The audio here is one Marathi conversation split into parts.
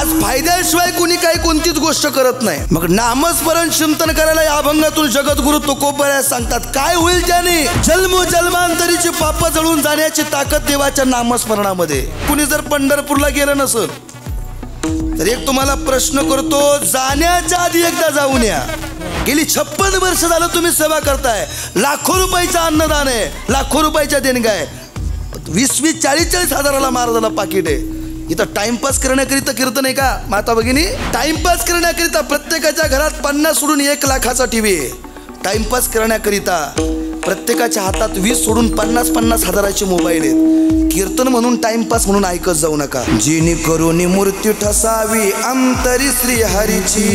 आज फायद्याशिवाय कुणी काही कोणतीच गोष्ट करत नाही। मग नामस्मरण चिंतन करायला या अभंगातून जगद्गुरु तुकोबराय सांगतात, काय होईल ज्याने जन्मोजन्मांतरीची पाप जळून जाण्याची ताकद देवाच्या नामस्मरणामध्ये। कुणी जर पंढरपूरला गेलं नसेल तर एक तुम्हाला प्रश्न करतो, जाण्याच्या आधी एकदा जाऊन या। गेली 56 वर्ष झालं तुम्ही सेवा करताय, लाखो रुपयाचं अन्नदान आहे, लाखो रुपयाच्या देणग्या आहे, 20-20, 40-40 हजाराला महाराजाला पाकिट आहे। इथं टाइमपास करण्याकरिता कीर्तन आहे का माता भगिनी? टाइमपास करण्याकरिता प्रत्येकाच्या घरात 50 सोडून 1 लाखाचा टीव्ही आहे। टाइमपास करण्याकरिता प्रत्येकाच्या हातात 20 सोडून 50-50 हजाराचे मोबाईल आहेत। कीर्तन म्हणून टाइमपास म्हणून ऐकत जाऊ नका। जिनी करुणी मूर्ती ठसावी अंतरी श्री हरीची,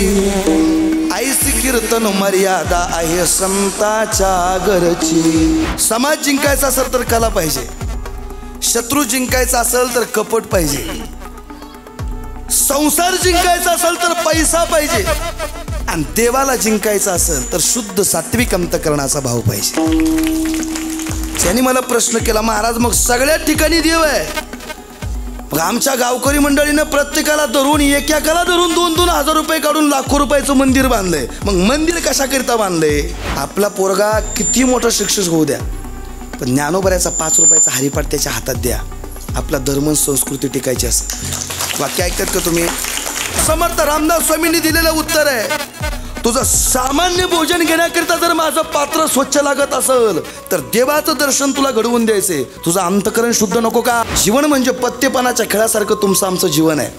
ऐसी कीर्तन मर्यादा आहे संताच्या घरची। समाज जिंकायचा असेल तर कला पाहिजे, शत्रू जिंकायचा असेल तर कपट पाहिजे, संसार जिंकायचा असेल तर पैसा पाहिजे, आणि देवाला जिंकायचा असेल तर शुद्ध सात्विक अंतकरणाचा भाव पाहिजे। त्यांनी मला प्रश्न केला, महाराज मग सगळ्या ठिकाणी देव आहे, मग आमच्या गावकरी मंडळीनं प्रत्येकाला धरून एकाला धरून 2-2 हजार रुपये काढून लाखो रुपयाचं मंदिर बांधलंय। मग मंदिर कशाकरिता बांधलंय? आपला पोरगा किती मोठा शिक्षक होऊ द्या, पण ज्ञानोबऱ्याचा 5 रुपयाचा हरिपाठ त्याच्या हातात द्या, आपला धर्म संस्कृती टिकायची असं। वाक्य ऐकतात का तुम्ही? समर्थ रामदास स्वामींनी दिलेलं उत्तर आहे, तुझं सामान्य भोजन घेण्याकरिता जर माझं पात्र स्वच्छ लागत असेल तर देवाचं दर्शन तुला घडवून द्यायचे, तुझं अंतकरण शुद्ध नको का? जीवन म्हणजे पत्तेपानाच्या खेळासारखं तुमचं आमचं जीवन आहे।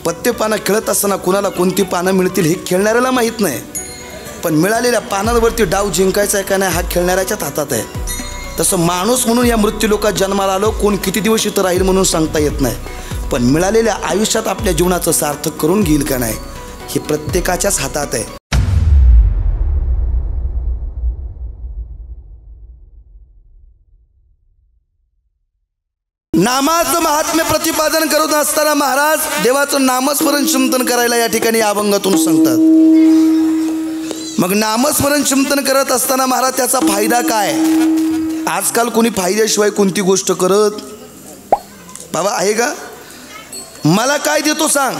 पत्तेपानं खेळत असताना कुणाला कोणती पानं मिळतील हे खेळणाऱ्याला माहीत नाही, पण मिळालेल्या पानांवरती डाव जिंकायचा आहे का नाही हा खेळणाऱ्याच्याच हातात आहे। तसं माणूस म्हणून या मृत्यूलोकात जन्माला आलो, कोण किती दिवस इथं राहील म्हणून सांगता येत नाही, पण मिळालेल्या आयुष्यात आपल्या जीवनाचं सार्थक करून घेईल का नाही हे प्रत्येकाच्याच हातात आहे। नामाचं महात्म्य प्रतिपादन करत असताना महाराज देवाचं नामस्मरण चिंतन करायला या ठिकाणी अभंगातून सांगतात। मग नामस्मरण चिंतन करत असताना महाराज त्याचा फायदा काय? आजकाल कोणी फायद्याशिवाय कोणती गोष्ट करत बाबा आहे का? मला काय देतो सांग,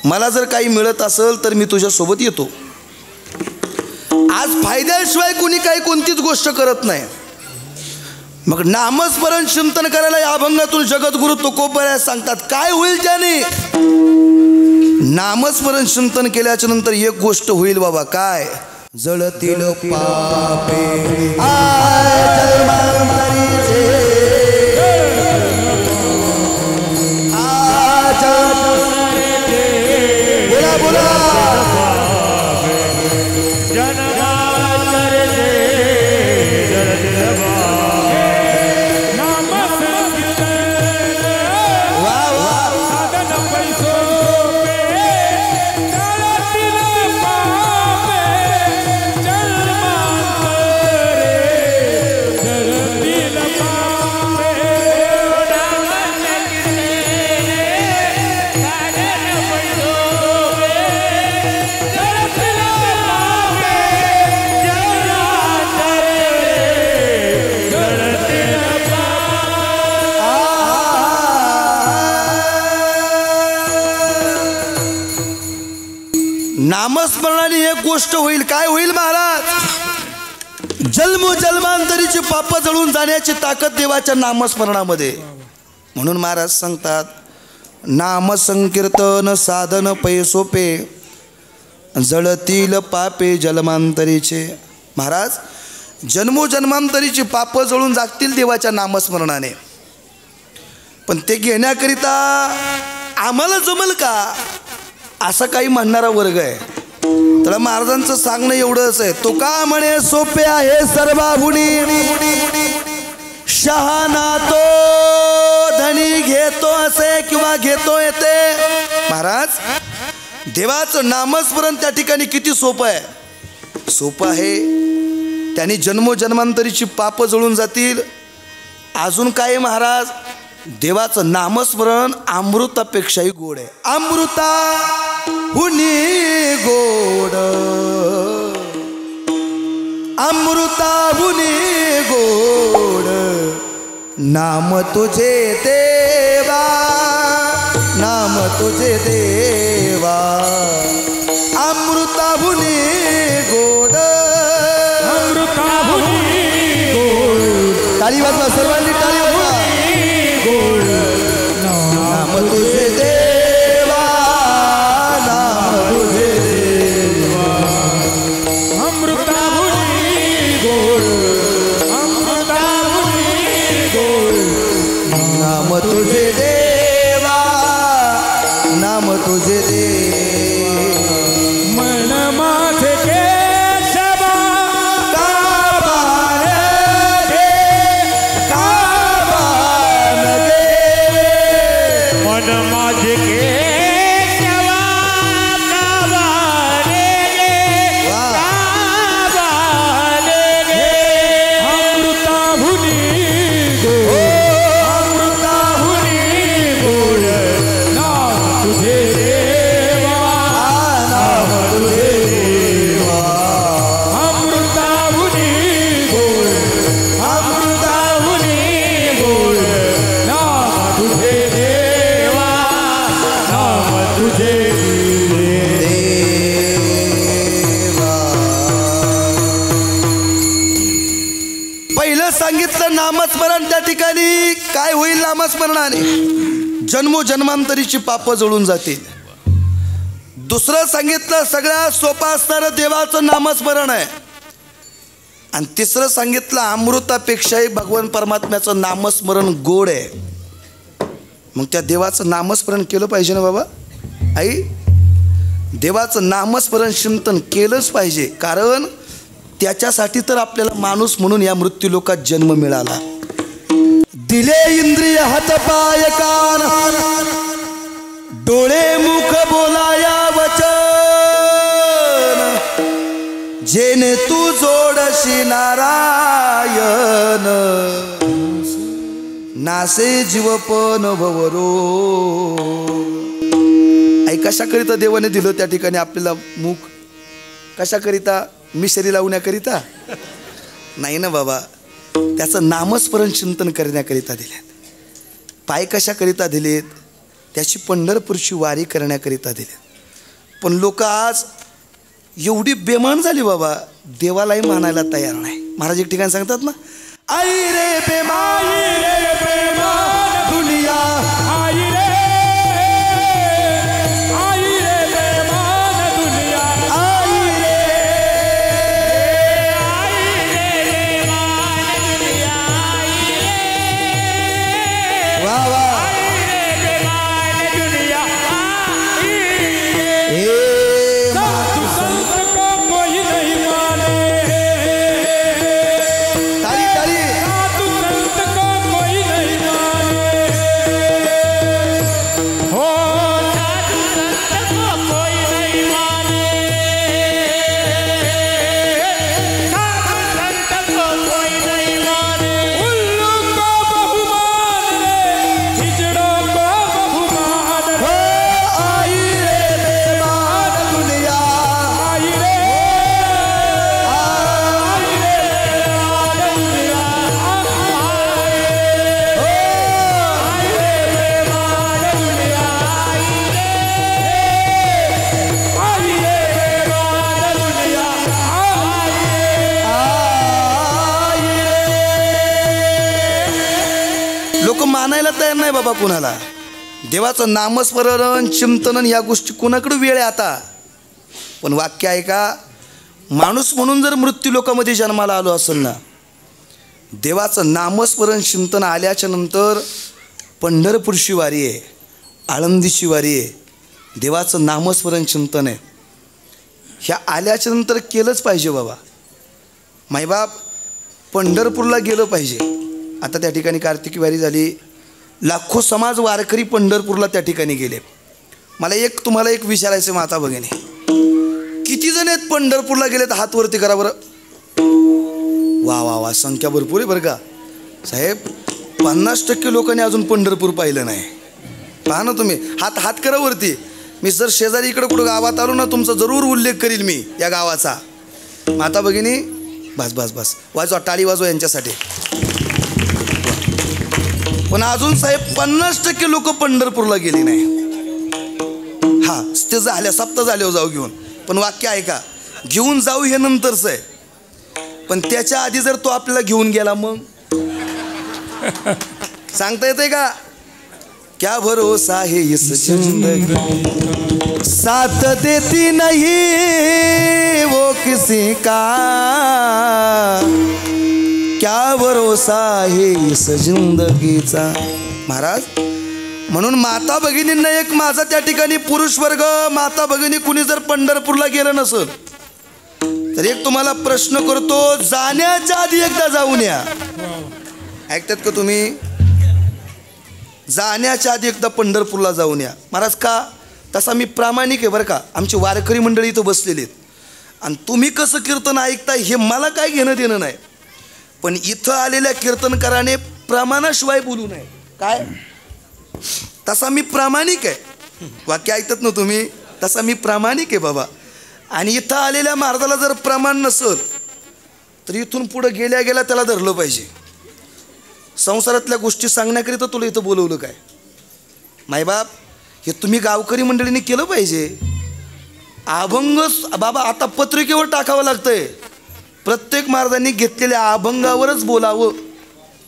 मला जर काही मिळत असेल तर मी तुझ्या सोबत येतो। आज फायद्याशिवाय कोणी काही कोणतीच गोष्ट करत नाही। मग नामस्मरण चिंतन करायला या अभंगातून जगद्गुरु तुकोबराय सांगतात, काय होईल ज्याने नामस्मरण चिंतन केल्याच्या नंतर एक गोष्ट होईल बाबा, काय? जळतील पापे बोला बोला नामस्मरणाने एक गोष्ट होईल, काय होईल महाराज? जन्मोजन्मांतरीची पाप जळून जाण्याची ताकद देवाच्या नामस्मरणामध्ये। म्हणून महाराज सांगतात, नाम संकीर्तन साधन पै सोपे, जळतील पापे जन्मांतरीचे। महाराज जन्मोजन्मांतरीची पाप जळून जातील देवाच्या नामस्मरणाने, पण ते घेण्याकरिता आम्हाला जमल का असं काही म्हणणारा वर्ग आहे। तर महाराजांचं सांगणं एवढंच आहे, तो का म्हणे सोपे आहे सर्वाहुनी, शहाणा तो धनी घेतो असे किंवा घेतो येते। महाराज देवाचं नामस्मरण त्या ठिकाणी किती सोपं आहे, सोपं आहे। त्यांनी जन्मोजन्मांतरीची पाप जळून जातील। अजून काय महाराज? देवाचं नामस्मरण अमृतापेक्षाही गोड आहे, अमृता हुनी गोड, अमृता हुनी गोड, नाम तुझे देवा, नाम तुझे देवा अमृताहुनी गोड अमृताहुनी गोड टाळी वाजवा सर्वांनी टाळी वाजवा गोड नाम तुझे देवा नाम तुझे देवा अमृताहुनी गोड अमृताहुनी गोड नाम तुझे देवा नाम तुझे देवा मन माझे केशवा काबान गे मन माझे केशवा काबाने गे काबाने गे अमृताहुनी गोड अमृताहुनी गोड नाम तुझे देवा नाम तुझे देवा अमृताहुनी गोड अमृताहुनी गोड नाम तुझे देवा नाम तुझे देवा पहिलं सांगितलं नामस्मरण त्या ठिकाणी काय होईल नामस्मरणाने जन्मोजन्मांतरीची पापं जळून जातील. दुसरं सांगितलं सगळ्यात सोपं असणारं देवाचं नामस्मरण आहे. आणि तिसरं सांगितलं अमृतापेक्षाही भगवान परमात्म्याचं नामस्मरण गोड आहे. मग त्या देवाचं नामस्मरण केलं पाहिजे ना बाबा आई. देवाचं नामस्मरण चिंतन केलंच पाहिजे, कारण त्याच्यासाठी तर आपल्याला माणूस म्हणून या मृत्यूलोकात जन्म मिळाला. दिले इंद्रिय हातपाय कान डोळे मुख बोलाया वचन जेने तू जोडशी नारायण नासे जीवपन भवरो. आई कशाकरिता देवाने दिलं त्या ठिकाणी आपल्याला मुख? कशाकरिता? मिशरी लावण्याकरिता नाही ना बाबा. त्याचं नामस्मरण चिंतन करण्याकरिता दिलेत. पाय कशाकरिता दिलेत? त्याची पंढरपूरची वारी करण्याकरिता दिलेत. पण लोक आज एवढी बेमान झाली बाबा, देवालाही मानायला तयार नाही. महाराज एक ठिकाणी सांगतात ना, आई रे बेमान दुनिया आई रे बेमान दुनिया आई रे बेमान दुनिया वा वा बेमान दुनिया हे साधु संत को कोई नहीं माने ताली ताली साधु संत को कोई नहीं माने हो साधु संत को कोई नहीं माने साधु संत को कोई नहीं माने उल्लू को बहुमान रे हिजड़ों को बहुमान हो रे आई रे बेमान दुनिया आई रे बेमान दुनिया लोक मानायला तयार नाही बाबा कुणाला. देवाचं नामस्मरण चिंतन या गोष्टी कुणाकडे वेळ आहे आता. पण वाक्य आहे का, माणूस म्हणून जर मृत्यू लोकामध्ये जन्माला आलो असेल ना, देवाचं नामस्मरण चिंतन आल्याच्या नंतर पंढरपूरची वारी आहे, आळंदीची वारी आहे, देवाचं नामस्मरण चिंतन आहे. ह्या आल्याच्या नंतर केलंच पाहिजे बाबा. मायबाप पंढरपूरला गेलं पाहिजे. आता त्या ठिकाणी कार्तिकी वारी झाली, लाखो समाज वारकरी पंढरपूरला त्या ठिकाणी गेले. मला तुम्हाला एक विचारायचं माता भगिनी, किती जण आहेत पंढरपूरला गेलेत? हात वरती करा बरं. वा वा वा, संख्या भरपूर आहे बरं का साहेब. 50% लोकांनी अजून पंढरपूर पाहिलं नाही. पहा ना तुम्ही, हात करा वरती. मी जर शेजारी इकडं कुठं गावात आलो ना, तुमचा जरूर उल्लेख करील मी या गावाचा. माता भगिनी बस बस बस, वाजवा, टाळी वाजवा यांच्यासाठी. पण अजून साहेब 50% लोक पंढरपूरला गेली नाही. हा ते झाल्या सप्ताह झाल्यावर जाऊ घेऊन. पण वाक्य ऐका, घेऊन जाऊ हे नंतरच आहे. पण त्याच्या आधी जर तो आपल्याला घेऊन गेला मग सांगता येते का? क्या भरोसा है इस जिंदगी साथ देती नहीं वो किसी का, क्या भरोसा है इस जिंदगीचा. महाराज म्हणून माता भगिनींना एक माझा त्या ठिकाणी पुरुष वर्ग माता भगिनी कुणी जर पंढरपूरला गेलं नसेल तर एक तुम्हाला प्रश्न करतो, जाण्याच्या आधी एकदा जाऊन या. ऐकतात का तुम्ही? जाण्याच्या आधी एकदा पंढरपूरला जाऊन या. महाराज का? तसा मी प्रामाणिक आहे बरं का. आमची वारकरी मंडळी इथं बसलेली आहेत आणि तुम्ही कसं कीर्तन ऐकता हे मला काय घेणं देणं नाही. पण इथं आलेल्या कीर्तनकाराने प्रमाणाशिवाय बोलू नये. काय? तसा मी प्रामाणिक आहे. वाक्य ऐकतात ना तुम्ही? तसा मी प्रामाणिक आहे बाबा. आणि इथं आलेल्या महाराजाला जर प्रमाण नसेल तर इथून पुढं गेल्या गेल्या त्याला धरलं पाहिजे. संसारातल्या गोष्टी सांगण्याकरिता तुला इथं बोलवलं काय? मायबाप हे तुम्ही गावकरी मंडळींनी केलं पाहिजे. अभंग बाबा आता पत्रिकेवर टाकावं लागतंय. प्रत्येक महाराजांनी घेतलेल्या अभंगावरच बोलावं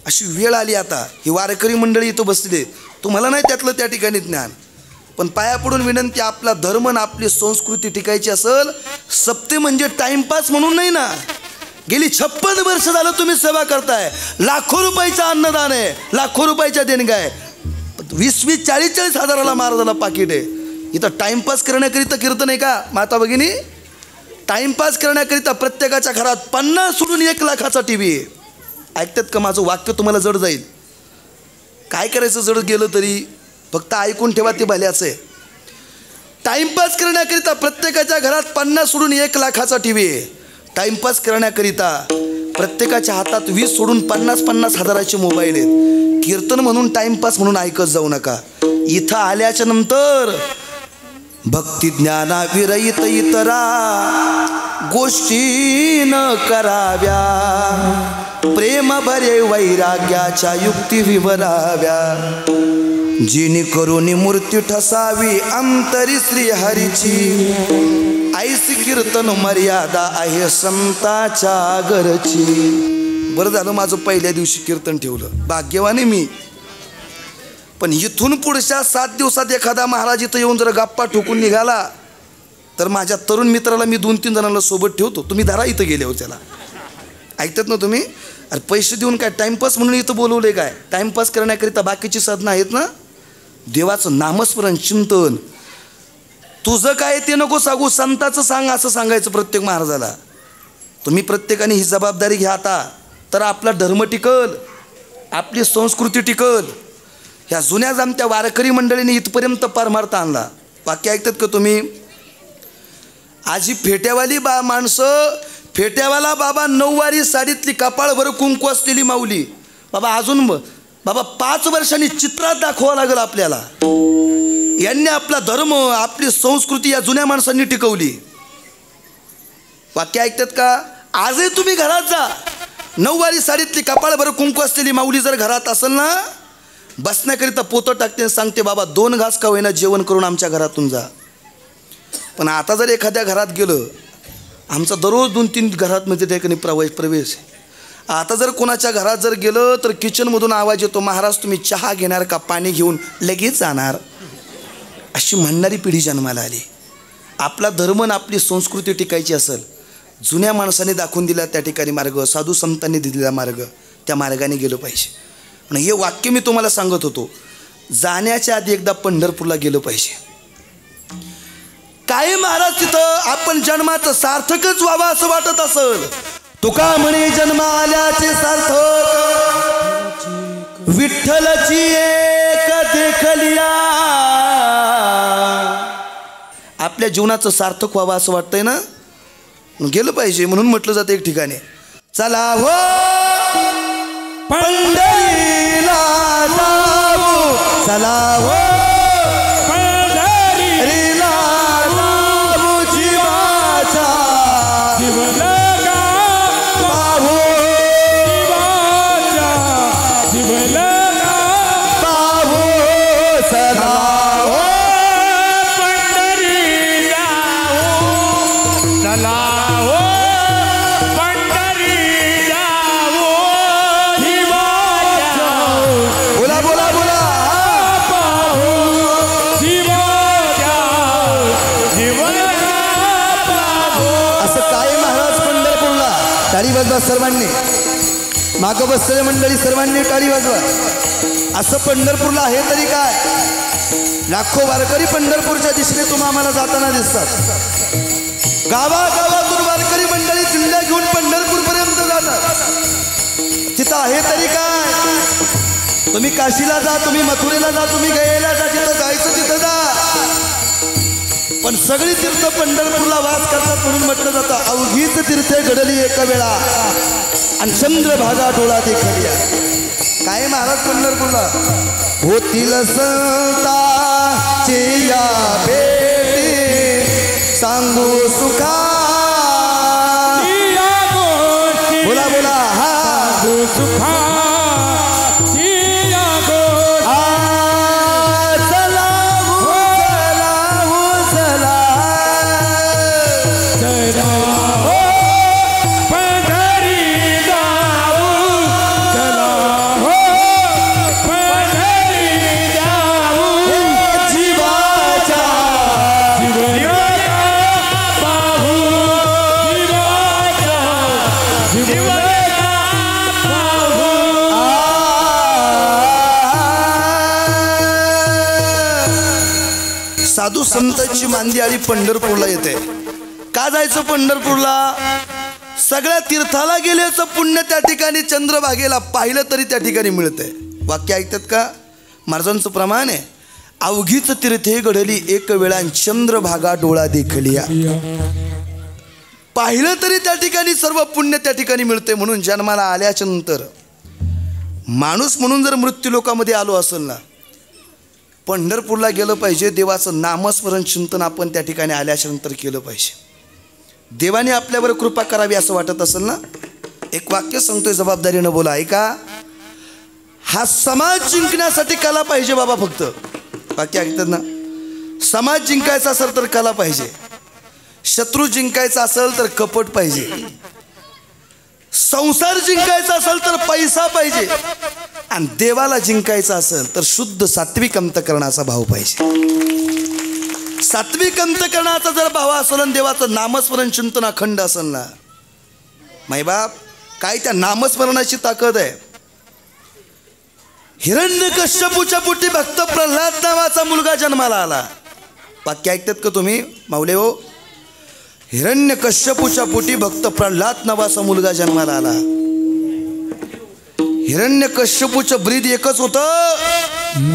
अशी वेळ आली आता. ही वारकरी मंडळी इथं बसलेली. तुम्हाला नाही त्यातलं त्या ठिकाणी ज्ञान. पण पाया पडून विनंती, आपला धर्म आणि आपली संस्कृती टिकायची असेल, सप्ते म्हणजे टाइमपास म्हणून नाही ना. गेली 56 वर्ष झालं तुम्ही सेवा करताय. लाखो रुपयाचं अन्नदान आहे, लाखो रुपयाच्या देणग्या आहे. 20-20, 40-40 हजाराला महाराजाला पाकिट आहे. इथं टाइमपास करण्याकरिता कीर्तन आहे का माता भगिनी? टाइमपास करण्याकरिता प्रत्येकाच्या घरात 50 सोडून 1 लाखाचा टीव्ही आहे. ऐकतात का? माझं वाक्य तुम्हाला जड जाईल. काय करायचं जड गेलं तरी फक्त ऐकून ठेवा, ते भल्याचं आहे. टाइमपास करण्याकरिता प्रत्येकाच्या घरात 50 सोडून 1 लाखाचा टीव्ही आहे. टाइमपास करण्याकरिता प्रत्येकाच्या हातात 20 सोडून 50-50 हजाराचे मोबाईल आहेत. कीर्तन म्हणून टाइमपास म्हणून ऐकत जाऊ नका. इथं आल्याच्या नंतर भक्ती ज्ञाना विरहित इतरा गोष्टी न कराव्या, प्रेम भरे वैराग्याच्या युक्ती विवराव्या, जिनी करून मूर्ती ठसावी अंतरी श्री हरीची, ऐसी कीर्तन मर्यादा आहे संताच्या घरची. बरं झालं माझं पहिल्या दिवशी कीर्तन ठेवलं, भाग्यवान आहे मी. पण इथून पुढच्या 7 दिवसात एखादा महाराज इथं येऊन जर गप्पा ठोकून निघाला तर माझ्या तरुण मित्राला मी 2-3 जणांना सोबत ठेवतो. तुम्ही धरा इथं गेल्यावर त्याला. ऐकतात ना तुम्ही? अरे पैसे देऊन काय टाइमपास म्हणून इथं बोलवले काय? टाइमपास करण्याकरिता बाकीची साधनं आहेत ना. देवाचं नामस्मरण, चिंतन. तुझं काय ते नको सांगू, संताचं सांग असं सांगायचं प्रत्येक महाराजाला. तुम्ही प्रत्येकाने ही जबाबदारी घ्या आता, तर आपला धर्म टिकल, आपली संस्कृती टिकल. ह्या जुन्या जामत्या वारकरी मंडळीने इथपर्यंत परमार्थ आणला. वाक्य ऐकतात का तुम्ही? आजी फेट्यावाली माणसं, फेट्यावाला बाबा 9वारी साडीतली कपाळभर कुंकू असलेली माऊली बाबा, अजून बाबा 5 वर्षांनी चित्रात दाखवावं लागेल आपल्याला. यांनी आपला धर्म, आपली संस्कृती या जुन्या माणसांनी टिकवली. वाक्य ऐकतात का? आजही तुम्ही घरात जा, 9वारी साडीतली कपाळभर कुंकू असलेली माऊली जर घरात असेल ना, बसण्याकरिता पोतं टाकते, सांगते बाबा 2 घास का होईना जेवण करून आमच्या घरातून जा. पण आता जर एखाद्या घरात गेलं, आमचा दररोज 2-3 घरात म्हणजे त्या ठिकाणी प्रवेश आहे. आता जर कोणाच्या घरात जर गेलं तर किचनमधून आवाज येतो, महाराज तुम्ही चहा घेणार का? पाणी घेऊन लगेच जाणार. अशी म्हणणारी पिढी जन्माला आली. आपला धर्म आणि आपली संस्कृती टिकायची असेल, जुन्या माणसाने दाखवून दिला त्या ठिकाणी मार्ग, साधू संतांनी दिलेला मार्ग, त्या मार्गाने गेलं पाहिजे. पण हे वाक्य मी तुम्हाला सांगत होतो, जाण्याच्या आधी एकदा पंढरपूरला गेलं पाहिजे. काय महाराज तिथं आपण जन्माचं सार्थकच व्हावं असं वाटत असेल. तुका म्हणे जन्म आल्याचे सार्थक, विठ्ठलची एक देखलिया. आपल्या जीवनाचं सार्थक व्हावं असं वाटतंय ना, गेलं पाहिजे. म्हणून म्हटलं जातं एक ठिकाणी, चला हो पंढरीला जाऊ, चला हो पंढरीला जाऊ, जीवाचा जीवलगा पाहू, जीवाचा जीवलगा पाहू, चला हो पंढरीला टाळी वाजवा सर्वांनी, मागं बसलेल्या मंडळी सर्वांनी टाळी वाजवा. असं पंढरपूरला आहे तरी काय, लाखो वारकरी पंढरपूरच्या दिशेने तुम्ही आम्हाला जाताना दिसतात. गावागावातून वारकरी मंडळी दिंड्या घेऊन पंढरपूर पर्यंत जातात. तिथं आहे तरी काय, तुम्ही काशीला जा, तुम्ही मथुरेला जा, तुम्ही गयेला जा, जिथं जायचं तिथं जा. पण सगळी तीर्थ पंढरपूरला वास करतात म्हणून म्हटलं जातं अवघीच तीर्थे घडली एका वेळा आणि चंद्रभागा डोळा देखलिया. काय महाराज पंढरपूरला होतील संतांची या भेटी सांगू सुखा. बोला बोला हा सुखा साधू संतांची मांदियाळी पंढरपूरला येते. का जायचं पंढरपूरला, सगळ्या तीर्थाला गेल्याचं पुण्य त्या ठिकाणी चंद्रभागेला पाहिलं तरी त्या ठिकाणी मिळतंय. वाक्य ऐकतात का, महाराजांचं प्रमाण आहे अवघीच तीर्थे घडली एक वेळा चंद्रभागा डोळा देखलिया. पाहिलं तरी त्या ठिकाणी सर्व पुण्य त्या ठिकाणी मिळते. म्हणून जन्माला आल्याच्या नंतर माणूस म्हणून जर मृत्यू लोकामध्ये आलो असेल ना, पंढरपूरला गेलं पाहिजे. देवाचं नामस्मरण चिंतन आपण त्या ठिकाणी आल्याच्या नंतर केलं पाहिजे. देवाने आपल्यावर कृपा करावी असं वाटत असेल ना, एक वाक्य सांगतोय जबाबदारीनं बोला ऐका. हा समाज जिंकण्यासाठी कला पाहिजे बाबा, फक्त वाक्य ऐकतात ना. समाज जिंकायचा असेल तर कला पाहिजे, शत्रू जिंकायचा असेल तर कपट पाहिजे, संसार जिंकायचा असेल तर पैसा पाहिजे, आणि देवाला जिंकायचं असेल तर शुद्ध सात्विक अंतकरणाचा भाव पाहिजे. सात्विक अंतकरणाचा जर भाव असेल आणि देवाचं नामस्मरण चिंतन अखंड असेल ना, मायबाप काय त्या नामस्मरणाची ताकद आहे. हिरण्यकश्यपूच्या पोटी भक्त प्रल्हाद नावाचा मुलगा जन्माला आला. वाक्य ऐकतात का तुम्ही माऊले हो, हिरण्यकश्यपूच्या पोटी भक्त प्रल्हाद नावाचा मुलगा जन्माला आला. हिरण्यकश्यपूचं ब्रीद एकच होतं,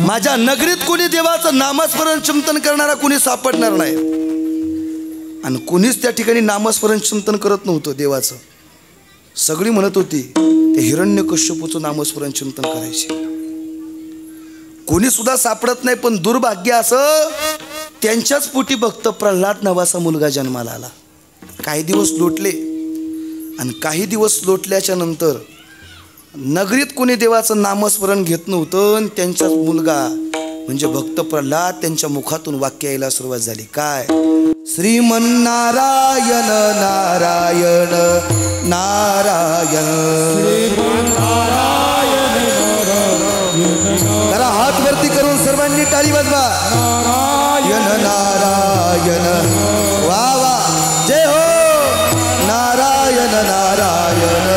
माझ्या नगरीत कोणी देवाचं नामस्मरण चिंतन करणारा कोणी सापडणार नाही. आणि कोणीच त्या ठिकाणी नामस्मरण चिंतन करत नव्हतं देवाचं. सगळी म्हणत होती ते हिरण्यकश्यपूचं नामस्मरण चिंतन करायचे. कोणी सुद्धा सापडत नाही. पण दुर्भाग्य असं त्यांच्याच पोटी भक्त प्रल्हाद नावाचा मुलगा जन्माला आला. काही दिवस लोटले आणि काही दिवस लोटल्याच्या नंतर नगरीत कोणी देवाचं नामस्मरण घेत नव्हतं. आणि त्यांचाच मुलगा म्हणजे भक्त प्रल्हाद त्यांच्या मुखातून वाक्य यायला सुरुवात झाली. काय, श्रीमन्नारायण नारायण नारायण. जरा हात वरती करून सर्वांनी टाळी वाजवा. नारायण नारायण वा वा जय हो. नारायण नारायण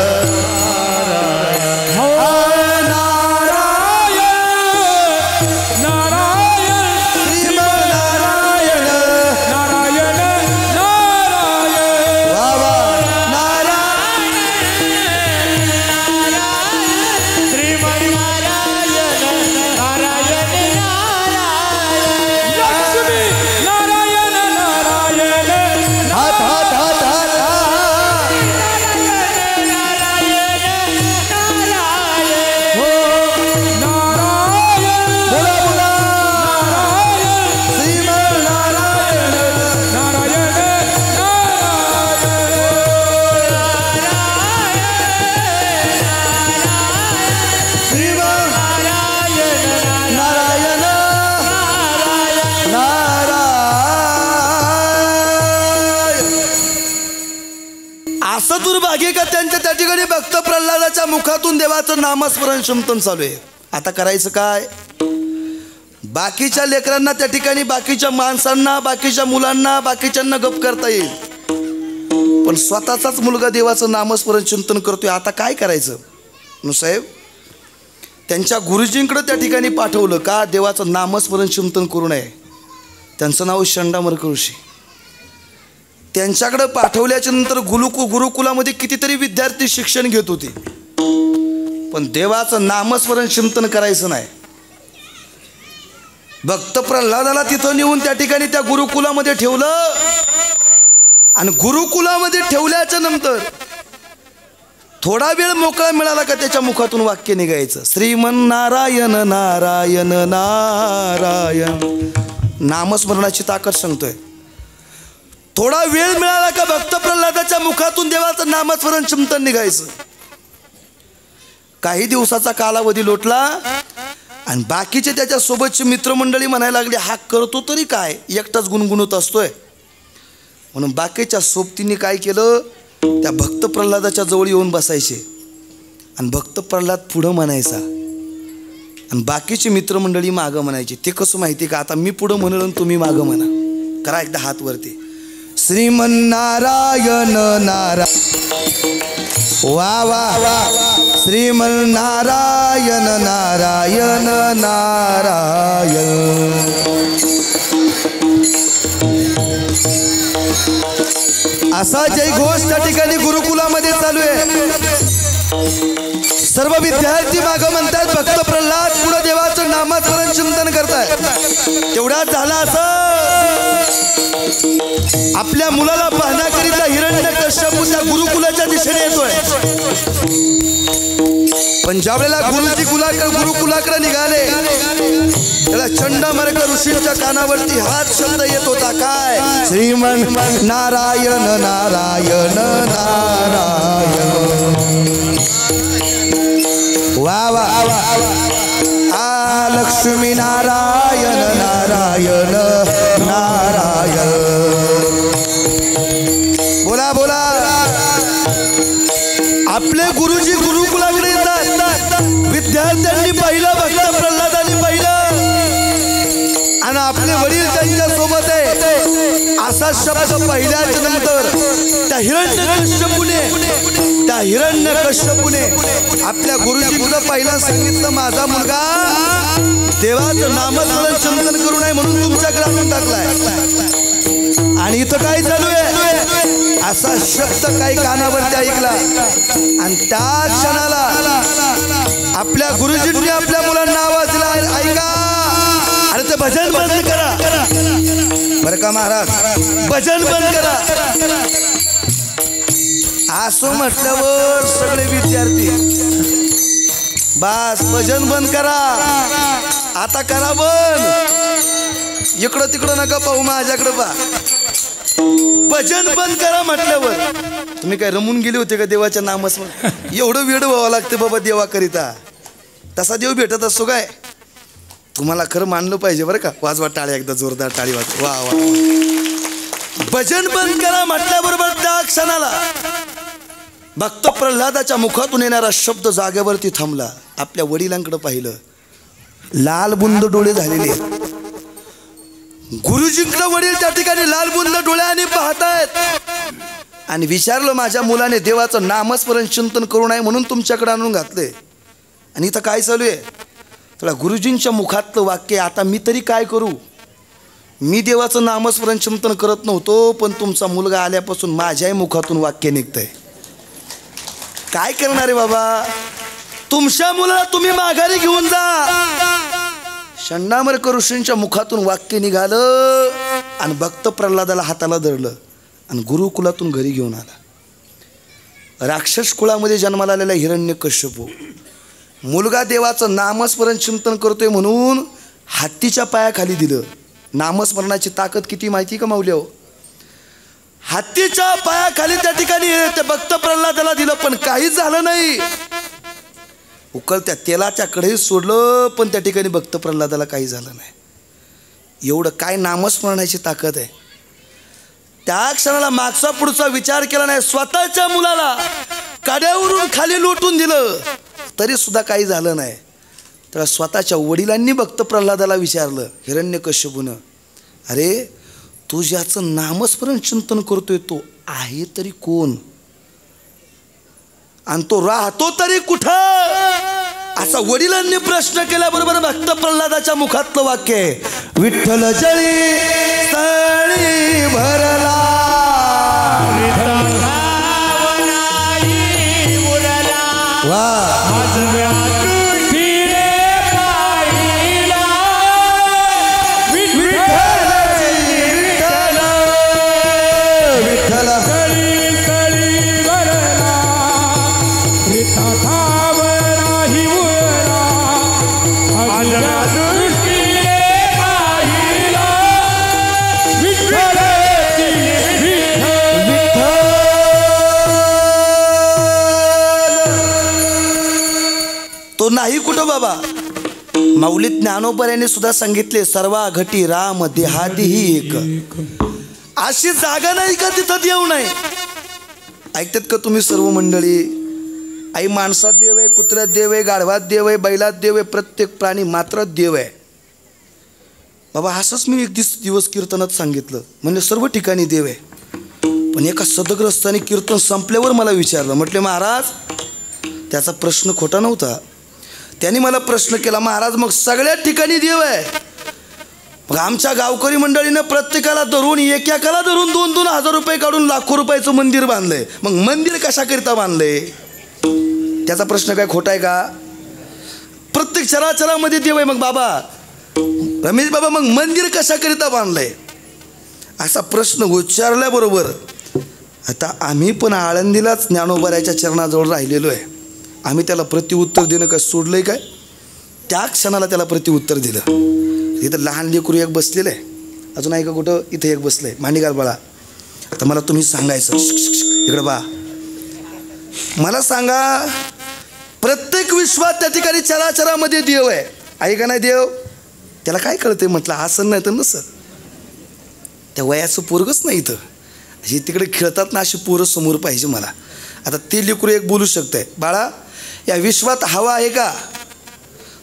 दुर्भाग्य का त्यांच्या त्या ठिकाणी भक्त प्रल्हादाच्या मुखातून देवाचं नामस्मरण चिंतन चालू आहे. आता करायचं काय, बाकीच्या लेकरांना त्या ठिकाणी, बाकीच्या माणसांना, बाकीच्या मुलांना, बाकीच्यांना गप करता येईल. पण स्वतःचाच मुलगा देवाचं नामस्मरण चिंतन करतोय. आता काय करायचं? साहेब त्यांच्या गुरुजींकडे त्या ठिकाणी पाठवलं का देवाचं नामस्मरण चिंतन करू नये. त्यांचं नाव शंडामरकर ऋषी. त्यांच्याकडे पाठवल्याच्या नंतर गुरुकुलामध्ये कितीतरी विद्यार्थी शिक्षण घेत होते, पण देवाचं नामस्मरण चिंतन करायचं नाही. भक्त प्रल्हादाला तिथं नेऊन त्या ठिकाणी त्या गुरुकुलामध्ये ठेवलं आणि गुरुकुलामध्ये ठेवल्याच्या नंतर थोडा वेळ मोकळा मिळाला का त्याच्या मुखातून वाक्य निघायचं, श्रीमन्नारायण नारायण नारायण. नामस्मरणाची ताकद सांगतोय. थोडा वेळ मिळाला का भक्त प्रल्हादाच्या मुखातून देवाचं नामस्मरण चिंतन निघायचं. काही दिवसाचा कालावधी लोटला आणि बाकीचे त्याच्या सोबतचे मित्रमंडळी म्हणायला लागले, हा करतो तरी काय, एकटाच गुणगुणत असतोय. म्हणून बाकीच्या सोबतींनी काय केलं, त्या भक्त प्रल्हादाच्या जवळ येऊन बसायचे आणि भक्त प्रल्हाद पुढं म्हणायचा आणि बाकीची मित्रमंडळी मागं म्हणायची. ते कसं माहिती का, आता मी पुढं म्हणलं आणि तुम्ही मागं म्हणा. करा एकदा हात वरती. श्रीमन्नारायण नारायण वा वा वा. श्रीमन्नारायण नारायण नारायण. असा जयघोष त्या ठिकाणी गुरुकुलामध्ये चालू आहे. सर्व विद्यार्थी मागं म्हणतात, भक्त प्रल्हाद पुढे देवाचं नामस्मरण चिंतन करतायत. तेवढ्यात झाला असं, आपल्या मुलाला पाहण्याकरिता हिरण्यकश्यप त्या गुरुकुलाच्या दिशेने येतोय. पण ज्या वेळेला गुरुकुलाकडे निघाले, त्याला चंडामरकर ऋषींच्या कानावरती हाच शब्द येत होता, काय, श्रीमन नारायण नारायण नारायण. वा वा आ लक्ष्मी नारायण नारायण नारायण. बोला बोला. आपले गुरुजी गुरुकुलाकडे येतात. विद्यार्थ्यांनी पाहिलं, भक्त प्रल्हादांनी पाहिलं आणि आपले वडील त्यांच्या सोबत आहे असा शब्द पाहिल्याच्या नंतर त्या हिरण्यकश्यपूने आपल्या गुरुजींना पहिला सांगितलं, माझा मुलगा देवाचं नामस्मरण चिंतन करू नये म्हणून तुमच्याकडे आणून टाकलाय. आणि इथं काय चालू आहे असा शब्द काही कानावरती ऐकला आणि त्या क्षणाला आपल्या गुरुजींनी आपल्या मुलांना आवाज दिला, ऐका, अरे ते भजन बंद करा बरं का महाराज, भजन बंद करा. असं म्हटल्यावर सगळे विद्यार्थी, बस भजन बंद करा, आता करा बंद, इकडं तिकडं नका पाहू, माझ्याकडे पहा. भजन बंद करा म्हटल्यावर तुम्ही काय रमून गेले होते का देवाच्या नामस्मरण? एवढं वेळ व्हावं लागतं बाबा देवाकरिता. तसा देव भेटत असतो काय? तुम्हाला खरं मानलं पाहिजे बरं का. वाजवा टाळ्या, एकदा जोरदार टाळी वाजवा. वा वा. भजन बंद करा म्हटल्याबरोबर त्या क्षणाला भक्त प्रल्हादाच्या मुखातून येणारा शब्द जागेवरती थांबला. आपल्या वडिलांकडे पाहिलं, लाल बुंद डोळे झालेले आहेत. गुरुजींकडे वडील त्या ठिकाणी लाल बुंद डोळ्याने पाहतायत आणि विचारलं, माझ्या मुलाने देवाचं नामस्मरण चिंतन करू नये म्हणून तुमच्याकडे आणून घातले आणि इथं काय चालू आहे? तुला गुरुजींच्या मुखातलं वाक्य, आता मी तरी काय करू? मी देवाचं नामस्मरण चिंतन करत नव्हतो, पण तुमचा मुलगा आल्यापासून माझ्याही मुखातून वाक्य निघतंय. काय करणार आहे बाबा? तुमच्या मुलाला तुम्ही माघारी घेऊन जा. शंडामरकर ऋषींच्या मुखातून वाक्य निघालं आणि भक्त प्रल्हादाला हाताला धरलं आणि गुरुकुलातून घरी घेऊन आला. राक्षस कुळामध्ये जन्माला आलेला हिरण्यकश्यपू मुलगा देवाचं नामस्मरण चिंतन करतोय म्हणून हत्तीच्या पायाखाली दिलं. नामस्मरणाची ताकद किती माहिती का माऊली? हत्तीच्या पायाखाली त्या ठिकाणी ते भक्त प्रल्हादाला दिलं, पण काहीच झालं नाही. उकळत्या तेलाच्या कढईत सोडलं, पण त्या ठिकाणी भक्त प्रल्हादाला काही झालं नाही. एवढं काय नामस्मरणाची ताकद आहे. त्या क्षणाला मागचा पुढचा विचार केला नाही. स्वतःच्या मुलाला कड्यावरून खाली लोटून दिलं तरी सुद्धा काही झालं नाही. तर स्वतःच्या वडिलांनी भक्त प्रल्हादाला विचारलं, हिरण्यकश्यपूनं, अरे तू ज्याचं नामस्मरण चिंतन करतोय तो आहे तरी कोण आणि तो राहतो तरी कुठं असा वडिलांनी प्रश्न केल्याबरोबर भक्त प्रल्हादाच्या मुखातलं वाक्य आहे, विठ्ठल जळी तळी भरला वा तो नाही कुठं बाबा. माऊली ज्ञानोबा सुद्धा सांगितले, सर्वा घटी राम देहादिही एक. अशी जागा नाही का तिथं देव नाही. ऐकतात का तुम्ही सर्व मंडळी? आई माणसात देव आहे, कुत्र्यात देव आहे, गाढवात देव आहे, बैलात देव आहे, प्रत्येक प्राणी मात्रात देव आहे बाबा. असंच मी एक दिवस कीर्तनात सांगितलं, म्हणजे सर्व ठिकाणी देव आहे. पण एका सदग्रस्ताने कीर्तन संपल्यावर मला विचारलं, म्हटले महाराज त्याचा प्रश्न खोटा नव्हता. त्यांनी मला प्रश्न केला, महाराज मग सगळ्या ठिकाणी देव आहे. मग आमच्या गावकरी मंडळीनं प्रत्येकाला धरून एकाला धरून 2-2 हजार रुपये काढून लाखो रुपयाचं मंदिर बांधलंय. मग मंदिर कशाकरिता बांधलंय? त्याचा प्रश्न काय खोटा आहे का? प्रत्येक चराचरामध्ये देव आहे. मग बाबा रमेश बाबा मग मंदिर कशाकरिता बांधलंय असा प्रश्न उच्चारल्याबरोबर आता आम्ही पण आळंदीलाच ज्ञानोबाच्या चरणाजवळ राहिलेलो आहे. आम्ही त्याला प्रत्युत्तर देणं काय सोडलंय काय? त्या क्षणाला त्याला प्रत्युत्तर दिलं. इथं लहान लेकरू एक बसलेलं आहे, अजून आहे का कुठं? इथं एक बसलंय, मांडीगाल बाळा. आता मला तुम्ही सांगायचं, इकडं बा, मला सांगा प्रत्येक विश्वात त्या ठिकाणी चराचरामध्ये देव आहे, आहे का नाही देव? त्याला काय कळतंय? म्हटलं असं नाही तर नसं. त्या वयाचं पोरगच नाही इथं, अशी तिकडे खेळतात ना अशी पोरं समोर पाहिजे मला. आता ते लेकरू एक बोलू शकतंय, बाळा या विश्वात हवा आहे का?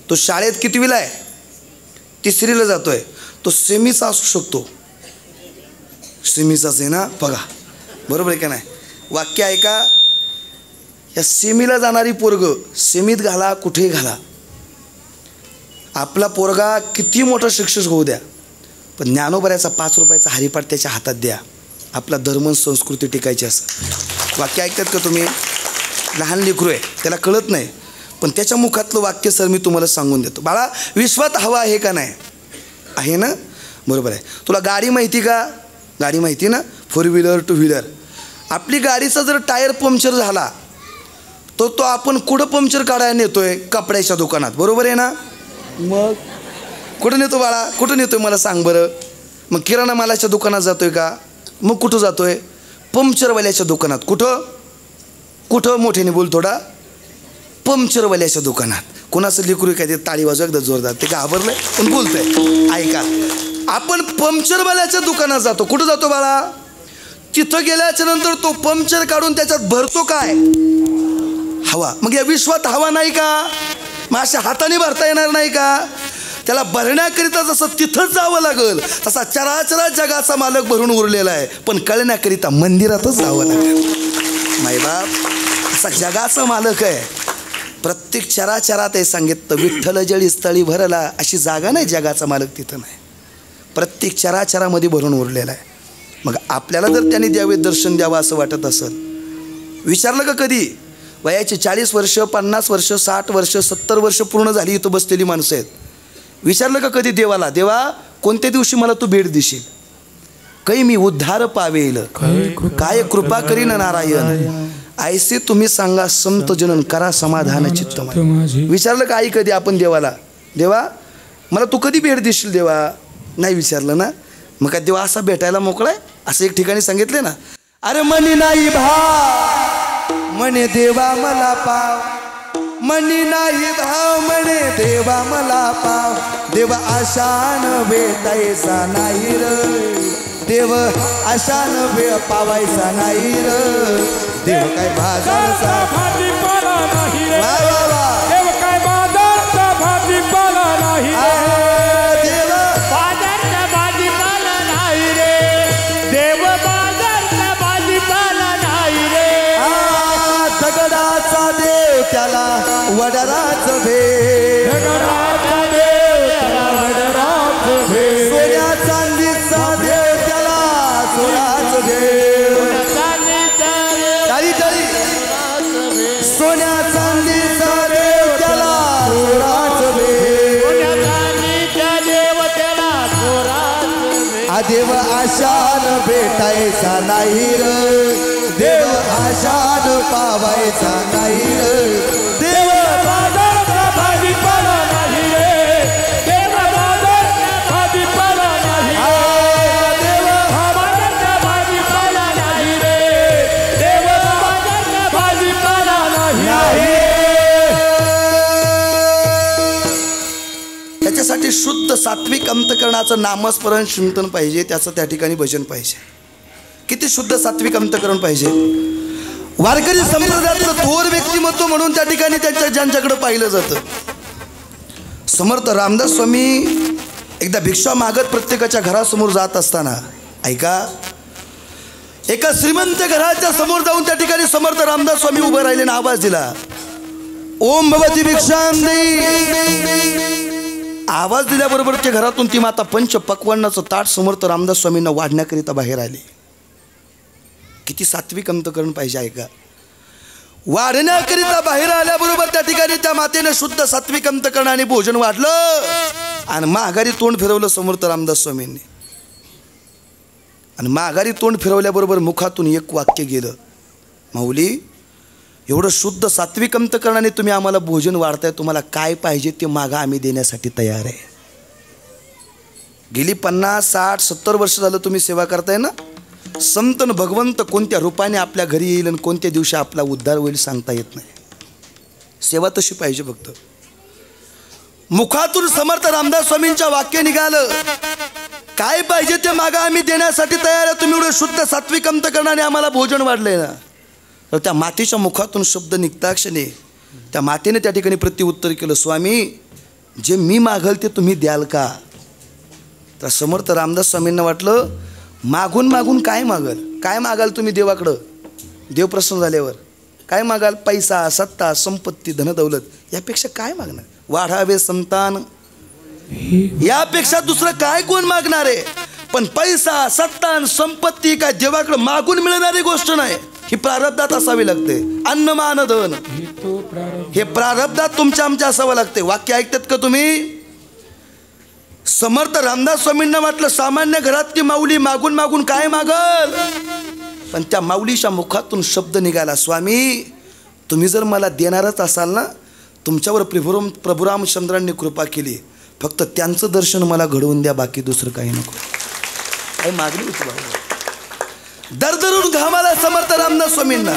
तो शाळेत कितवीला आहे? 3रीला जातोय. तो सेमीचा असू शकतो, सेमीचाच आहे ना, बघा बरोबर आहे का नाही? वाक्य आहे का? या सेमीला जाणारी पोरग सेमीत घाला, कुठेही घाला, आपला पोरगा किती मोठा शिक्षक होऊ द्या, पण ज्ञानोबऱ्याचा 5 रुपयाचा हरिपाठ त्याच्या हातात द्या, आपला धर्म संस्कृती टिकायची असं. वाक्य ऐकतात का तुम्ही? लहान लेकरू आहे, त्याला कळत नाही, पण त्याच्या मुखातलं वाक्य सर मी तुम्हाला सांगून देतो. बाळा विश्वात हवा आहे का नाही? आहे ना, बरोबर आहे. तुला गाडी माहिती का? गाडी माहिती ना, 4 व्हीलर 2 व्हीलर. आपली गाडीचा जर टायर पंक्चर झाला तो आपण कुठं पंक्चर काढायला नेतोय? कपड्याच्या दुकानात, बरोबर आहे ना? मग कुठं नेतो बाळा? कुठं नेतोय मला सांग बरं? मग किराणा मालाच्या दुकानात जातोय का? मग कुठं जातोय? पंक्चरवाल्याच्या दुकानात. कुठं कुठं मोठ्याने बोल थोडा. पंक्चरवाल्याच्या दुकानात. कोणाचं लेकरू काय ते ताळी वाजवा एकदा जोरदार, ते घाबरलंय पण बोलतंय. ऐका, आपण पंक्चरवाल्याच्या दुकानात जातो. कुठं जातो बाळा? तिथं गेल्याच्या नंतर तो पंक्चर काढून त्याच्यात भरतो काय? हवा. मग या विश्वात हवा नाही का? मग अशा हाताने भरता येणार नाही का? त्याला भरण्याकरिता जसं तिथंच जावं लागल तसा चराचरा जगाचा मालक भरून उरलेला आहे, पण कळण्याकरिता मंदिरातच जावं लागेल. मायबाप असा जगाचा मालक आहे. प्रत्येक चराचरात आहे सांगितलं, विठ्ठल जळी स्थळी भरला. अशी जागा नाही जगाचा मालक तिथं नाही, प्रत्येक चराचरामध्ये भरून उरलेला आहे. मग आपल्याला जर त्याने द्यावे दर्शन द्यावं असं वाटत असेल, विचारलं का कधी? वयाची 40 वर्ष 50 वर्ष 60 वर्ष 70 वर्ष पूर्ण झाली इथं बसलेली माणसं आहेत. विचारलं का कधी देवाला, देवा कोणत्या दिवशी मला तू भेट देशील? काही मी उद्धार पावेल, काय कृपा करीन नारायण, ऐसे तुम्ही सांगा संत जनन करा समाधान चित्त. विचारलं का आई कधी आपण देवाला, देवा मला तू कधी भेट देशील देवा? नाही विचारलं ना. मग काय देवा असा भेटायला मोकळाय? असं एक ठिकाणी सांगितले ना, अरे मनी नाही भाव म्हणे देवा मला पाव, मनी नाही भाव म्हणे देवा मला पाव, देव आशान भेटायचा नाही र, देव आशान वेळ पावायचा नाही र, देव काय बाजारचा भाजीपाला नाही रे, वा वा वा, देव काय बाजारचा भाजीपाला नाही रे, देव बाजारचा भाजीपाला नाही रे, देव बाजारचा भाजीपाला वडराच भेट, सोन्या चांदीचा देव त्याला चोराच भेट, तारी तारी सोन्या चांदीचा देव त्याला चोराच भेट, देव आशान भेटायचा नाही र, देव आशान पावायचा नाही र, देव बाजारचा भाजीपाला नाही रे, देव बाजारचा भाजीपाला नाही, देव बाजारचा भाजीपाला नाही रे, देव बाजारचा भाजीपाला नाही. त्याच्यासाठी शुद्ध सात्विक अंतकरणाचं नामस्मरण चिंतन पाहिजे, त्याचं त्या ठिकाणी भजन पाहिजे. किती शुद्ध सात्विक अंतकरण पाहिजे. वारकरी संप्रदायातलं थोर व्यक्तिमत्व म्हणून त्या ठिकाणी ज्यांच्याकडे पाहिलं जातं. समर्थ रामदास स्वामी एकदा भिक्षा मागत प्रत्येकाच्या घरासमोर जात असताना, ऐका, एका श्रीमंत घराच्या समोर जाऊन त्या ठिकाणी समर्थ रामदास स्वामी उभे राहिले आणि आवाज दिला, ओम भवती भिक्षां देई. आवाज दिल्याबरोबर त्या घरातून ती माता पंच पक्वान्नाचं ताट समर्थ रामदास स्वामींना वाढण्याकरिता बाहेर आली. किती सात्विक अंतकरण पाहिजे. ऐका, वाढण्याकरिता बाहेर आल्याबरोबर त्या ठिकाणी त्या मातेने शुद्ध सात्विक अंतकरणाने भोजन वाढलं आणि माघारी तोंड फिरवलं समर्थ रामदास स्वामींनी. आणि माघारी तोंड फिरवल्याबरोबर मुखातून एक वाक्य गेलं, माऊली, एवढं शुद्ध सात्विक अंतकरणाने तुम्ही आम्हाला भोजन वाढताय, तुम्हाला काय पाहिजे ते मागा, आम्ही देण्यासाठी तयार आहे. गेली 50, 60, 70 वर्ष झालं तुम्ही सेवा करताय ना. संतन भगवंत कोणत्या रूपाने आपल्या घरी येईल आणि कोणत्या दिवशी आपला उद्धार होईल सांगता येत नाही. सेवा तशी पाहिजे. फक्त मुखातून समर्थ रामदास स्वामींच्या वाक्य निघालं, काय पाहिजे ते मागा, आम्ही देण्यासाठी तयार आहे, तुम्ही एवढं शुद्ध सात्विक अंतकरणाने आम्हाला भोजन वाढलंय ना. तर त्या मातेच्या मुखातून शब्द निघता क्षणी त्या मातेने त्या ठिकाणी प्रत्युत्तर केलं, स्वामी, जे मी मागल ते तुम्ही द्याल का. तर समर्थ रामदास स्वामींना वाटलं, मागून मागून काय मागल, काय मागाल तुम्ही देवाकडं. देव प्रसन्न झाल्यावर काय मागाल, पैसा, सत्ता, संपत्ती, धनदौलत, यापेक्षा काय मागणार. वाढावे संतान, यापेक्षा दुसरं काय कोण मागणार आहे. पण पैसा, सत्ता, संपत्ती काय देवाकडं मागून मिळणारी गोष्ट नाही. ही प्रारब्धात असावी लागते. अन्न मान धन हे प्रारब्धात तुमच्या आमच्या असावं लागते. वाक्य ऐकतात का तुम्ही. समर्थ रामदास स्वामींना वाटलं सामान्य घरातली माऊली मागून मागून काय मागल, पण त्या माऊलीच्या मुखातून शब्द निघाला, स्वामी, तुम्ही जर मला देणारच असाल ना, तुमच्यावर प्रभू रामचंद्रांनी कृपा केली, फक्त त्यांचं दर्शन मला घडवून द्या, बाकी दुसरं काही नको. काही मागणी होती बाबा. दरदरून घामाला समर्थ रामदास स्वामींना.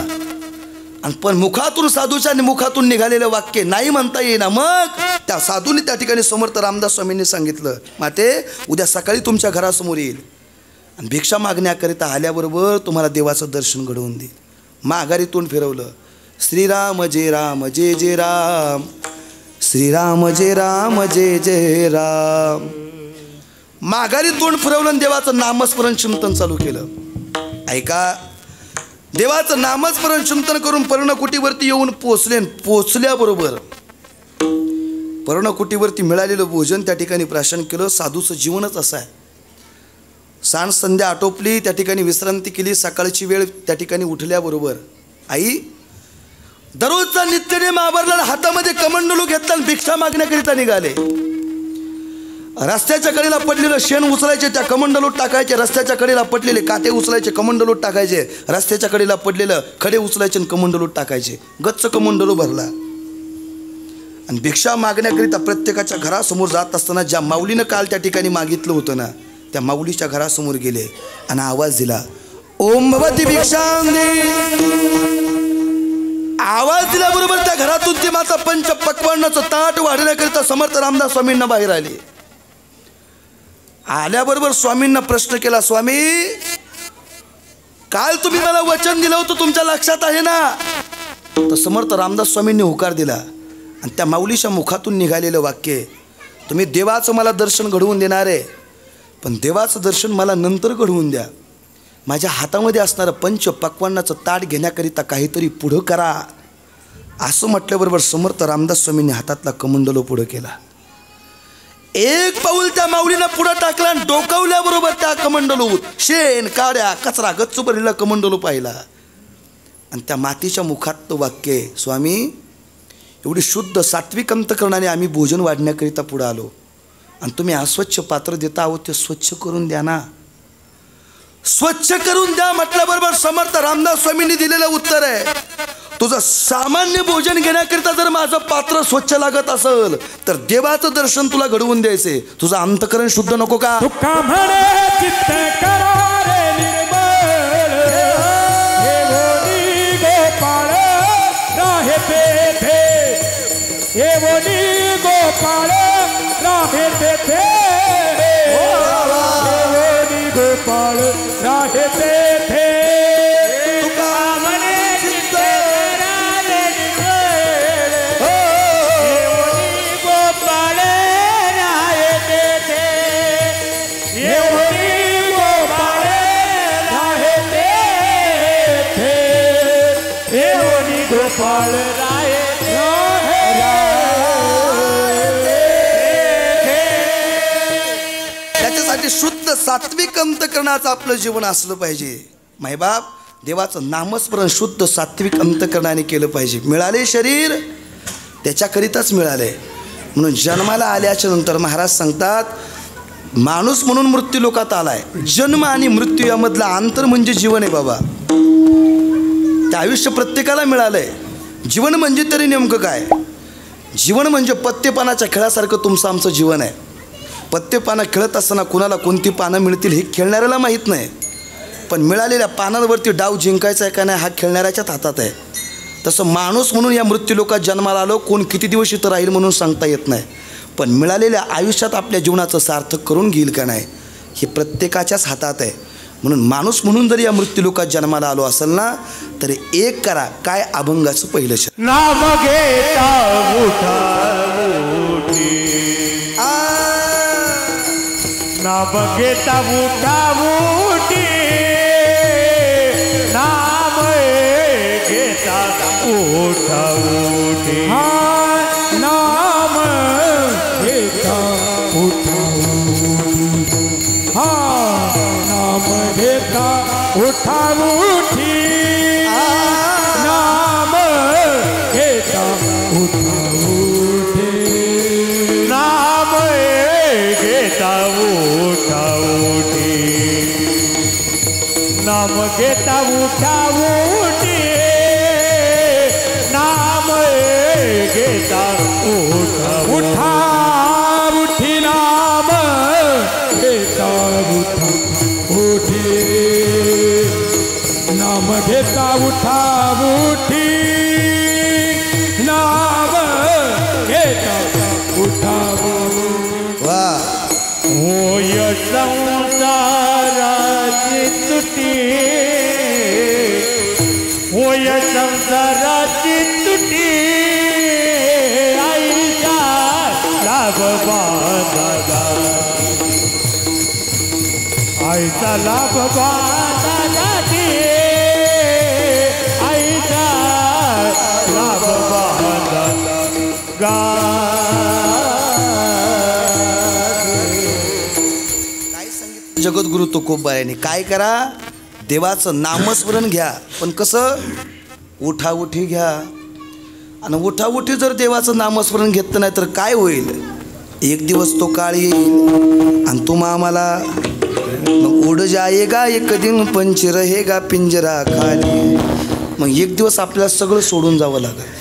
आणि पण मुखातून, साधूच्या मुखातून निघालेलं वाक्य नाही म्हणता येईना. मग त्या साधूने त्या ठिकाणी समर्थ रामदास स्वामींनी सांगितलं, माते, उद्या सकाळी तुमच्या घरासमोर येईल आणि भिक्षा मागण्याकरिता आल्याबरोबर तुम्हाला देवाचं दर्शन घडवून देईल. माघारी तोंड फिरवलं, श्रीराम जय राम जय जय राम, श्रीराम जय राम जय जय राम. माघारी तोंड फिरवलं, देवाचं नामस्मरण चिंतन चालू केलं. ऐका, देवाचं नामस्मरण चिंतन करून पर्णकुटीवरती येऊन पोचल्याबरोबर पर्णकुटीवरती मिळालेलं भोजन त्या ठिकाणी प्राशन केलं. साधूचं जीवनच असं आहे. सांज संध्या आटोपली, त्या ठिकाणी विश्रांती केली. सकाळची वेळ त्या ठिकाणी उठल्याबरोबर आई दररोजचा नित्यनेम आवरला, हातामध्ये कमंडलू घेतला आणि भिक्षा मागण्याकरिता निघाले. रस्त्याच्या कडेला पडलेलं शेण उचलायचे, त्या कमंडलूत टाकायचे. रस्त्याच्या कडेला पडलेले काटे उचलायचे, कमंडलूत टाकायचे. रस्त्याच्या कडेला पडलेलं खडे उचलायचे आणि कमंडलूत टाकायचे. गच्च कमंडलू भरला. आणि भिक्षा मागण्याकरिता प्रत्येकाच्या घरासमोर जात असताना ज्या माऊलीनं काल त्या ठिकाणी मागितलं होतं ना, त्या माऊलीच्या घरासमोर गेले आणि आवाज दिला, ओम भवती भिक्षां देई. आवाज दिल्याबरोबर त्या घरातून ती माता पंच पक्वान्नाचं ताट वाढण्याकरिता समर्थ रामदास स्वामींना बाहेर आली. आल्याबरोबर स्वामींना प्रश्न केला, स्वामी, काल तुम्ही मला वचन दिलं होतं, तुमच्या लक्षात आहे ना. तर समर्थ रामदास स्वामींनी होकार दिला आणि त्या माऊलीच्या मुखातून निघालेलं वाक्य, तुम्ही देवाचं मला दर्शन घडवून देणार आहे, पण देवाचं दर्शन मला नंतर घडवून द्या. माझ्या हातामध्ये असणारं पंच पक्वान्नाचं ताट घेण्याकरिता काहीतरी पुढं करा. असं म्हटल्याबरोबर समर्थ रामदास स्वामींनी हातातला कमंडलो पुढं केला. एक पाऊल त्या माऊलीनं पुढं टाकला आणि डोकावल्याबरोबर त्या कमंडलूत शेण काड्या कचरा गच्च भरलेला कमंडलू पाहिला. आणि त्या मातीच्या मुखात तो वाक्य, स्वामी एवढी शुद्ध सात्विक अंतकरणाने आम्ही भोजन वाढण्याकरिता पुढं आलो आणि तुम्ही अस्वच्छ पात्र देता आहोत, ते स्वच्छ करून द्या ना. स्वच्छ करून द्या म्हटल्याबरोबर समर्थ रामदास स्वामींनी दिलेलं उत्तर आहे, तुझं सामान्य भोजन घेण्याकरिता जर माझं पात्र स्वच्छ लागत असेल तर देवाचं दर्शन तुला घडवून द्यायचे, तुझं अंतकरण शुद्ध नको का? गोपाळ राहे ते थे तुका मने चित्ते राहे गोपाळ राहे ते थे गोपाळ राहे ते थे गोपाळ राहे त्याच्यासाठी शुद्ध सात्विक अंतकरणाचं आपलं जीवन असलं पाहिजे. मायबाप देवाचं नामस्मरण शुद्ध सात्विक अंतकरणाने केलं पाहिजे. मिळाले शरीर त्याच्याकरिताच मिळाले. म्हणून जन्माला आल्याच्या नंतर महाराज सांगतात, माणूस म्हणून मृत्यू लोकात आलाय. जन्म आणि मृत्यू यामधला अंतर म्हणजे जीवन आहे बाबा. ते आयुष्य प्रत्येकाला मिळालंय. जीवन म्हणजे तरी नेमकं काय? जीवन म्हणजे पत्तेपानाच्या खेळासारखं तुमचं आमचं जीवन आहे. पत्तेपानं खेळत असताना कुणाला कोणती पानं मिळतील हे खेळणाऱ्याला माहीत नाही, पण मिळालेल्या पानांवरती डाव जिंकायचा आहे का नाही हा खेळणाऱ्याच्याच हातात आहे. तसं माणूस म्हणून या मृत्यूलोकात जन्माला आलो, कोण किती दिवस इथं राहील म्हणून सांगता येत नाही, पण मिळालेल्या आयुष्यात आपल्या जीवनाचं सार्थक करून घेईल का नाही हे प्रत्येकाच्याच हातात आहे. म्हणून माणूस म्हणून जर या मृत्यूलोकात जन्माला आलो असेल ना तर एक करा, काय अभंगाचं पहिलं शब्द नाम घेता उठा उठी, नाम घेता उठा उठी, नाम घेता उठा उठी, नाम घेता उठा उठी, नाम घेता उठा उठी, नाम घेता उठा उठी, नाम घेता उठा उठी, नाम घेता उठा उठी, नाम घेता उठा उठा उठी, नाम घेता उठा उठी, नाम घेता उठा उठी, नाम घेता उठा उठी. वा होय संसाराची तुटी, होय संसाराची तुटी, आईचा लाभ बांधा, आईचा लाभ बांधा, आईचा लाभ बांधा गा. जगद्गुरु तुकोबारायांनी काय करा, देवाचं नामस्मरण घ्या, पण कसं उठाउठी घ्या. आणि उठाउठी जर देवाचं नामस्मरण घेतलं नाही तर काय होईल, एक दिवस तो काळ येईल आणि तुम्हा आम्हाला मग उड जाएगा एक दिन पंच रहेगा पिंजरा खाली, मग एक दिवस आपल्याला सगळं सोडून जावं लागेल.